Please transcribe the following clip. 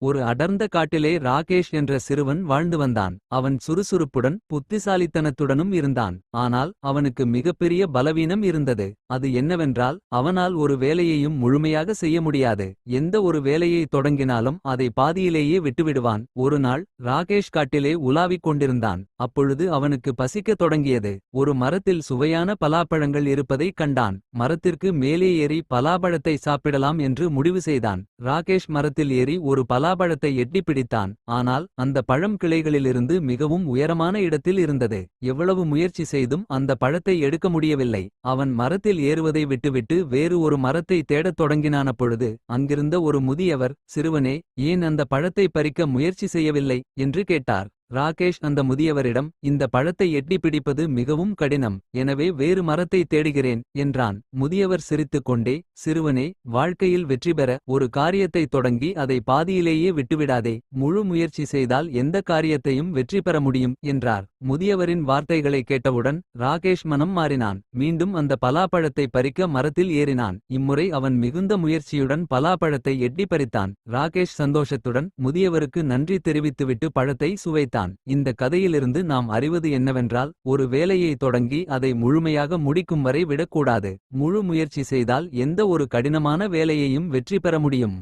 ஒரு அடர்ந்த காட்டிலே ராகேஷ் என்ற சிறுவன் வாழ்ந்து வந்தான். அவன் சுறுசுறுப்புடன் புத்திசாலித்தனத்துடனும் இருந்தான். ஆனால் அவனுக்கு மிகப்பெரிய பலவீனம் இருந்தது. அது என்னவென்றால் அவனால் ஒரு வேலையையும் முழுமையாக செய்ய முடியாது. எந்த ஒரு வேலையை தொடங்கினாலும் அதை பாதியிலேயே விட்டுவிடுவான். ஒரு நாள் ராகேஷ் காட்டிலே உலாவிக் கொண்டிருந்தான். அப்பொழுது அவனுக்கு பசிக்கத் தொடங்கியது. ஒரு மரத்தில் சுவையான பலாப்பழங்கள் இருப்பதைக் கண்டான். மரத்திற்கு மேலே ஏறி பலாப்பழத்தை சாப்பிடலாம் என்று முடிவு செய்தான். ராகேஷ் மரத்தில் ஏறி ஒரு பலாப்பழத்தை எட்டிப் பிடித்தான். ஆனால் அந்த பழம் கிளைகளிலிருந்து மிகவும் உயரமான இடத்தில் இருந்தது. எவ்வளவு முயற்சி செய்தும் அந்த பழத்தை எடுக்க முடியவில்லை. அவன் மரத்தில் ஏறுவதை விட்டுவிட்டு வேறு ஒரு மரத்தை தேடத் தொடங்கினான பொழுது அங்கிருந்த ஒரு முதியவர், சிறுவனே, ஏன் அந்த பழத்தை பறிக்க முயற்சி செய்யவில்லை என்று கேட்டார். ராகேஷ் அந்த முதியவரிடம், இந்த பழத்தை எட்டி பிடிப்பது மிகவும் கடினம். எனவே வேறு மரத்தை தேடுகிறேன் என்றான். முதியவர் சிரித்துக் கொண்டே, சிறுவனே, வாழ்க்கையில் வெற்றி பெற ஒரு காரியத்தை தொடங்கி அதை பாதியிலேயே விட்டுவிடாதே. முழு முயற்சி செய்தால் எந்த காரியத்தையும் வெற்றி பெற முடியும் என்றார். முதியவரின் வார்த்தைகளை கேட்டவுடன் ராகேஷ் மனம் மாறினான். மீண்டும் அந்த பலாப்பழத்தை பறிக்க மரத்தில் ஏறினான். இம்முறை அவன் மிகுந்த முயற்சியுடன் பலாப்பழத்தை எட்டி பறித்தான். ராகேஷ் சந்தோஷத்துடன் முதியவருக்கு நன்றி தெரிவித்துவிட்டு பழத்தை சுவைத்தான். இந்த கதையிலிருந்து நாம் அறிவது என்னவென்றால், ஒரு வேலையை தொடங்கி அதை முழுமையாக முடிக்கும் வரை விடக்கூடாது. முழு முயற்சி செய்தால் எந்த ஒரு கடினமான வேலையையும் வெற்றி பெற முடியும்.